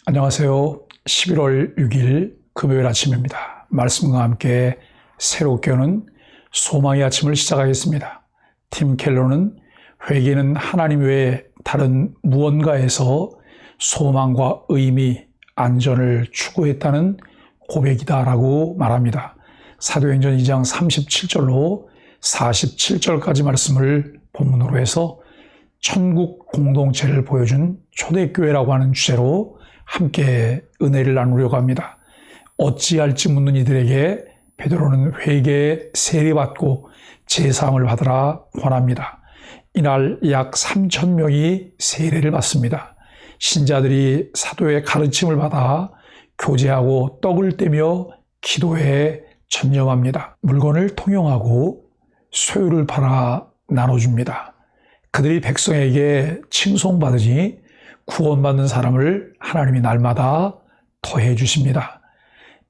안녕하세요. 11월 6일 금요일 아침입니다. 말씀과 함께 새롭게 오는 소망의 아침을 시작하겠습니다. 팀 켈러는 회개는 하나님 외에 다른 무언가에서 소망과 의미, 안전을 추구했다는 고백이다라고 말합니다. 사도행전 2장 37절로 47절까지 말씀을 본문으로 해서 천국 공동체를 보여준 초대교회라고 하는 주제로 함께 은혜를 나누려고 합니다. 어찌할지 묻는 이들에게 베드로는 회개에 세례받고 제사함을 받으라 권합니다. 이날 약 3,000명이 세례를 받습니다. 신자들이 사도의 가르침을 받아 교제하고 떡을 떼며 기도에 전념합니다. 물건을 통용하고 소유를 팔아 나눠줍니다. 그들이 백성에게 칭송받으니 구원받는 사람을 하나님이 날마다 더해 주십니다.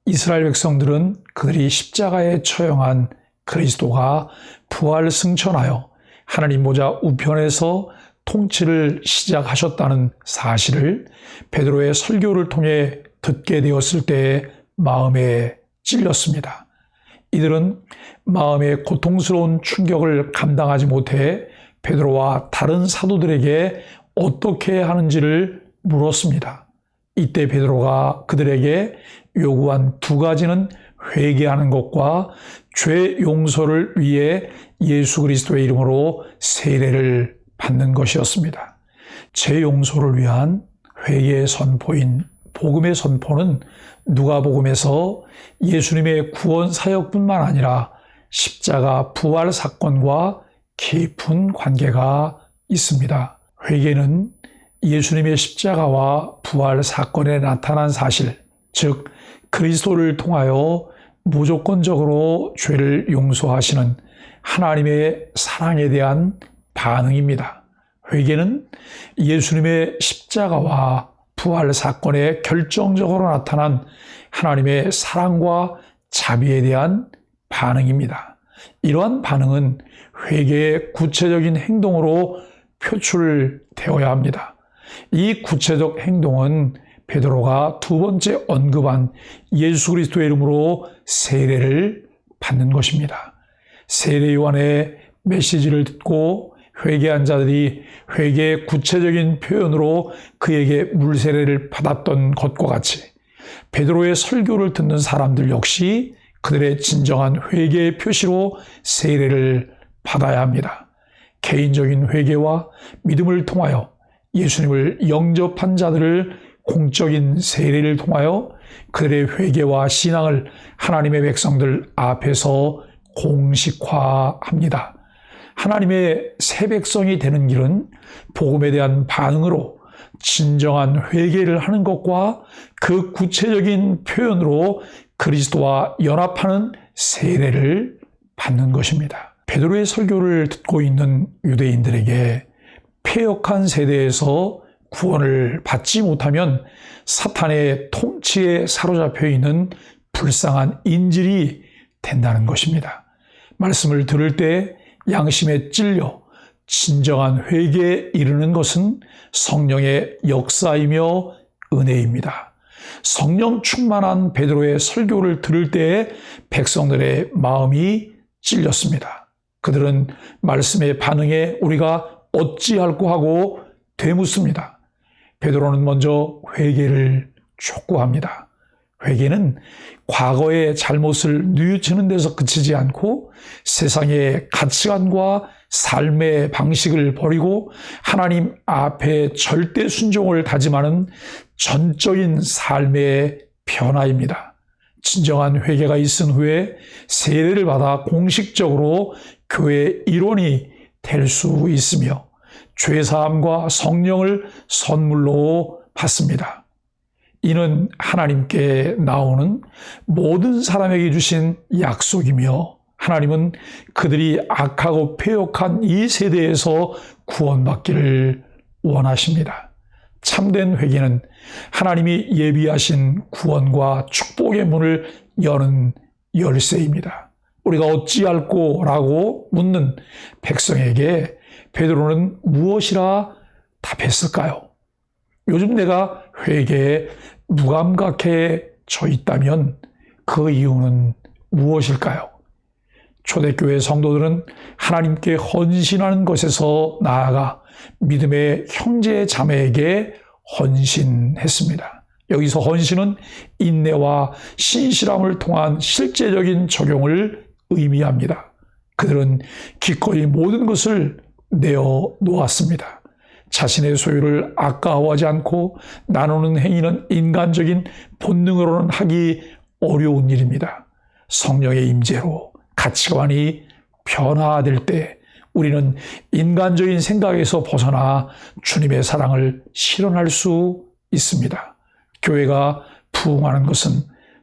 이스라엘 백성들은 그들이 십자가에 처형한 그리스도가 부활 승천하여 하나님 보좌 우편에서 통치를 시작하셨다는 사실을 베드로의 설교를 통해 듣게 되었을 때에 마음에 찔렸습니다. 이들은 마음의 고통스러운 충격을 감당하지 못해 베드로와 다른 사도들에게 어떻게 하는지를 물었습니다. 이때 베드로가 그들에게 요구한 두 가지는 회개하는 것과 죄 용서를 위해 예수 그리스도의 이름으로 세례를 받는 것이었습니다. 죄 용서를 위한 회개의 선포인 복음의 선포는 누가복음에서 예수님의 구원 사역뿐만 아니라 십자가 부활 사건과 깊은 관계가 있습니다. 회개는 예수님의 십자가와 부활 사건에 나타난 사실, 즉 그리스도를 통하여 무조건적으로 죄를 용서하시는 하나님의 사랑에 대한 반응입니다. 회개는 예수님의 십자가와 부활 사건에 결정적으로 나타난 하나님의 사랑과 자비에 대한 반응입니다. 이러한 반응은 회개의 구체적인 행동으로 표출되어야 합니다. 이 구체적 행동은 베드로가 두 번째 언급한 예수 그리스도의 이름으로 세례를 받는 것입니다. 세례 요한의 메시지를 듣고 회개한 자들이 회개의 구체적인 표현으로 그에게 물세례를 받았던 것과 같이 베드로의 설교를 듣는 사람들 역시 그들의 진정한 회개의 표시로 세례를 받아야 합니다. 개인적인 회개와 믿음을 통하여 예수님을 영접한 자들을 공적인 세례를 통하여 그들의 회개와 신앙을 하나님의 백성들 앞에서 공식화합니다. 하나님의 새 백성이 되는 길은 복음에 대한 반응으로 진정한 회개를 하는 것과 그 구체적인 표현으로 그리스도와 연합하는 세례를 받는 것입니다. 베드로의 설교를 듣고 있는 유대인들에게 패역한 세대에서 구원을 받지 못하면 사탄의 통치에 사로잡혀 있는 불쌍한 인질이 된다는 것입니다. 말씀을 들을 때 양심에 찔려 진정한 회개에 이르는 것은 성령의 역사이며 은혜입니다. 성령 충만한 베드로의 설교를 들을 때에 백성들의 마음이 찔렸습니다. 그들은 말씀의 반응에 우리가 어찌할꼬 하고 되묻습니다. 베드로는 먼저 회개를 촉구합니다. 회개는 과거의 잘못을 뉘우치는 데서 그치지 않고 세상의 가치관과 삶의 방식을 버리고 하나님 앞에 절대 순종을 다짐하는 전적인 삶의 변화입니다. 진정한 회개가 있은 후에 세례를 받아 공식적으로 교회의 일원이 될 수 있으며 죄사함과 성령을 선물로 받습니다. 이는 하나님께 나오는 모든 사람에게 주신 약속이며 하나님은 그들이 악하고 패역한 이 세대에서 구원받기를 원하십니다. 참된 회개는 하나님이 예비하신 구원과 축복의 문을 여는 열쇠입니다. 우리가 어찌할꼬 라고 묻는 백성에게 베드로는 무엇이라 답했을까요? 요즘 내가 회개에 무감각해져 있다면 그 이유는 무엇일까요? 초대교회 성도들은 하나님께 헌신하는 것에서 나아가 믿음의 형제 자매에게 헌신했습니다. 여기서 헌신은 인내와 신실함을 통한 실제적인 적용을 의미합니다. 그들은 기꺼이 모든 것을 내어 놓았습니다. 자신의 소유를 아까워하지 않고 나누는 행위는 인간적인 본능으로는 하기 어려운 일입니다. 성령의 임재로 가치관이 변화될 때 우리는 인간적인 생각에서 벗어나 주님의 사랑을 실현할 수 있습니다. 교회가 부흥하는 것은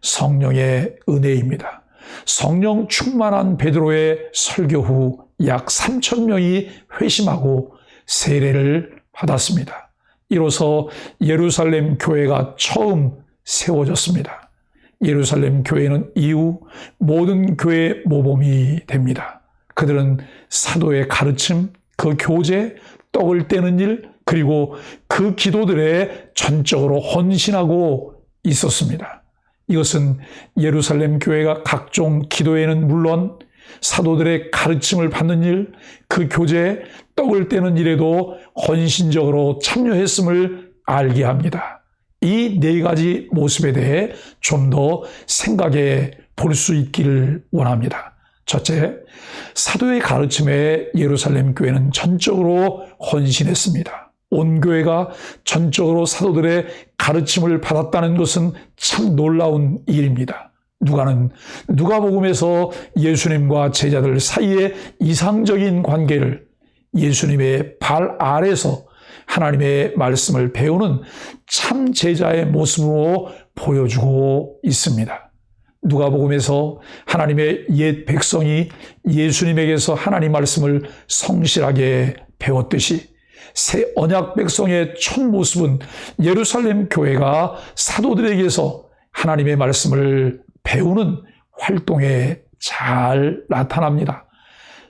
성령의 은혜입니다. 성령 충만한 베드로의 설교 후 약 3,000명이 회심하고 세례를 받았습니다. 이로써 예루살렘 교회가 처음 세워졌습니다. 예루살렘 교회는 이후 모든 교회의 모범이 됩니다. 그들은 사도의 가르침, 그 교제, 떡을 떼는 일, 그리고 그 기도들에 전적으로 헌신하고 있었습니다. 이것은 예루살렘 교회가 각종 기도에는 물론 사도들의 가르침을 받는 일, 그 교제, 떡을 떼는 일에도 헌신적으로 참여했음을 알게 합니다. 이 네 가지 모습에 대해 좀 더 생각해 볼 수 있기를 원합니다. 첫째, 사도의 가르침에 예루살렘 교회는 전적으로 헌신했습니다. 온 교회가 전적으로 사도들의 가르침을 받았다는 것은 참 놀라운 일입니다. 누가복음에서 예수님과 제자들 사이의 이상적인 관계를 예수님의 발 아래서 하나님의 말씀을 배우는 참 제자의 모습으로 보여주고 있습니다. 누가복음에서 하나님의 옛 백성이 예수님에게서 하나님 말씀을 성실하게 배웠듯이 새 언약 백성의 첫 모습은 예루살렘 교회가 사도들에게서 하나님의 말씀을 배우는 활동에 잘 나타납니다.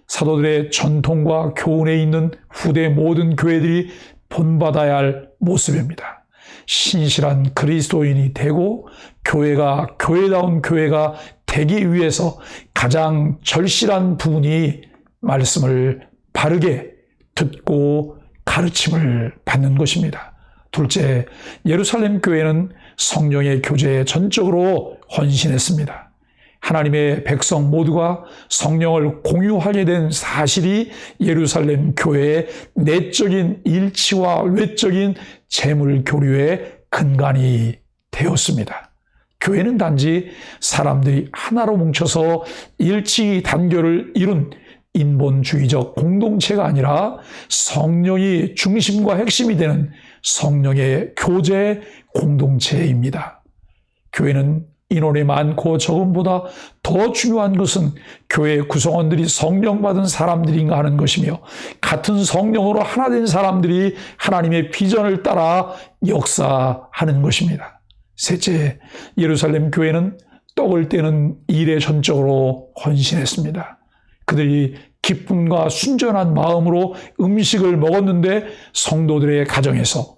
사도들의 전통과 교훈에 있는 후대 모든 교회들이 본받아야 할 모습입니다. 신실한 그리스도인이 되고 교회가 교회다운 교회가 되기 위해서 가장 절실한 부분이 말씀을 바르게 듣고 가르침을 받는 것입니다. 둘째, 예루살렘 교회는 성령의 교제에 전적으로 헌신했습니다. 하나님의 백성 모두가 성령을 공유하게 된 사실이 예루살렘 교회의 내적인 일치와 외적인 재물 교류의 근간이 되었습니다. 교회는 단지 사람들이 하나로 뭉쳐서 일치 단결을 이룬 인본주의적 공동체가 아니라 성령이 중심과 핵심이 되는 성령의 교제 공동체입니다. 교회는 인원이 많고 적음보다 더 중요한 것은 교회 구성원들이 성령 받은 사람들인가 하는 것이며 같은 성령으로 하나 된 사람들이 하나님의 비전을 따라 역사하는 것입니다. 셋째, 예루살렘 교회는 떡을 떼는 일에 전적으로 헌신했습니다. 그들이 기쁨과 순전한 마음으로 음식을 먹었는데 성도들의 가정에서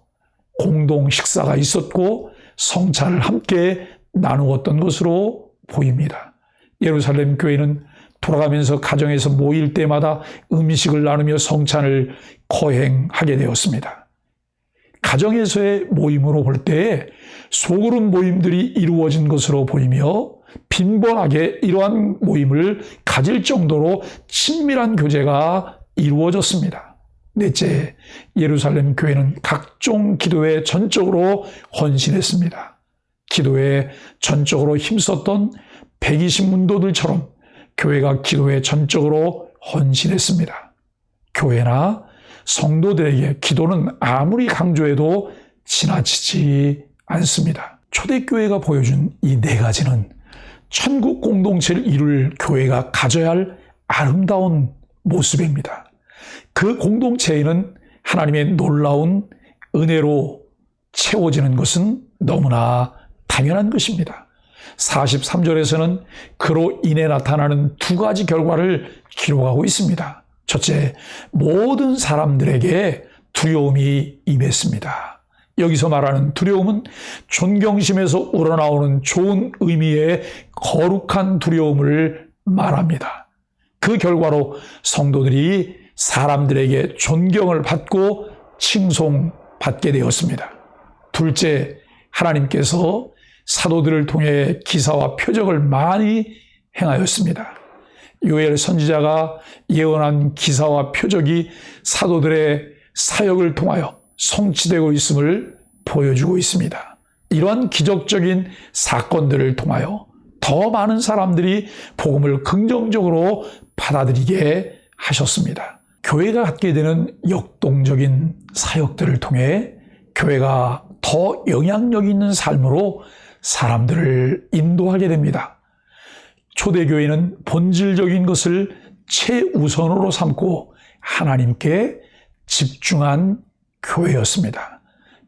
공동 식사가 있었고 성찬을 함께 나누었던 것으로 보입니다. 예루살렘 교회는 돌아가면서 가정에서 모일 때마다 음식을 나누며 성찬을 거행하게 되었습니다. 가정에서의 모임으로 볼 때 소그룹 모임들이 이루어진 것으로 보이며 빈번하게 이러한 모임을 가질 정도로 친밀한 교제가 이루어졌습니다. 넷째, 예루살렘 교회는 각종 기도에 전적으로 헌신했습니다. 기도에 전적으로 힘썼던 120문도들처럼 교회가 기도에 전적으로 헌신했습니다. 교회나 성도들에게 기도는 아무리 강조해도 지나치지 않습니다. 초대교회가 보여준 이 네 가지는 천국 공동체를 이룰 교회가 가져야 할 아름다운 모습입니다. 그 공동체에는 하나님의 놀라운 은혜로 채워지는 것은 너무나 당연한 것입니다. 43절에서는 그로 인해 나타나는 두 가지 결과를 기록하고 있습니다. 첫째, 모든 사람들에게 두려움이 임했습니다. 여기서 말하는 두려움은 존경심에서 우러나오는 좋은 의미의 거룩한 두려움을 말합니다. 그 결과로 성도들이 사람들에게 존경을 받고 칭송받게 되었습니다. 둘째, 하나님께서 사도들을 통해 기사와 표적을 많이 행하였습니다. 요엘 선지자가 예언한 기사와 표적이 사도들의 사역을 통하여 성취되고 있음을 보여주고 있습니다. 이러한 기적적인 사건들을 통하여 더 많은 사람들이 복음을 긍정적으로 받아들이게 하셨습니다. 교회가 갖게 되는 역동적인 사역들을 통해 교회가 더 영향력 있는 삶으로 사람들을 인도하게 됩니다. 초대교회는 본질적인 것을 최우선으로 삼고 하나님께 집중한 교회였습니다.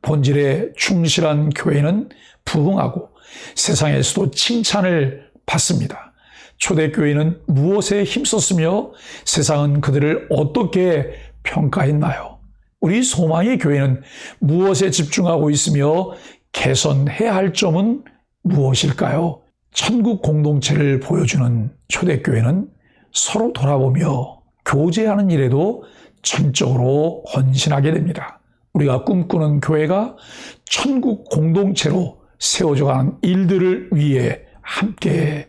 본질에 충실한 교회는 부흥하고 세상에서도 칭찬을 받습니다. 초대교회는 무엇에 힘썼으며 세상은 그들을 어떻게 평가했나요? 우리 소망의 교회는 무엇에 집중하고 있으며 개선해야 할 점은 무엇일까요? 천국 공동체를 보여주는 초대교회는 서로 돌아보며 교제하는 일에도 전적으로 헌신하게 됩니다. 우리가 꿈꾸는 교회가 천국 공동체로 세워져가는 일들을 위해 함께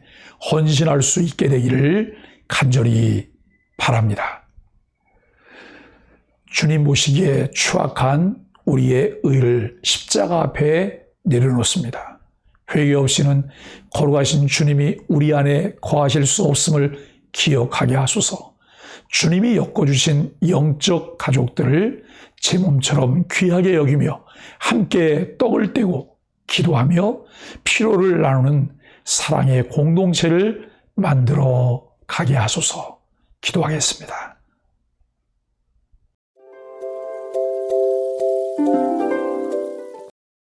헌신할 수 있게 되기를 간절히 바랍니다. 주님 보시기에 추악한 우리의 의를 십자가 앞에 내려놓습니다. 회개 없이는 거룩하신 주님이 우리 안에 거하실 수 없음을 기억하게 하소서. 주님이 엮어주신 영적 가족들을 제 몸처럼 귀하게 여기며 함께 떡을 떼고 기도하며 피로를 나누는 사랑의 공동체를 만들어 가게 하소서. 기도하겠습니다.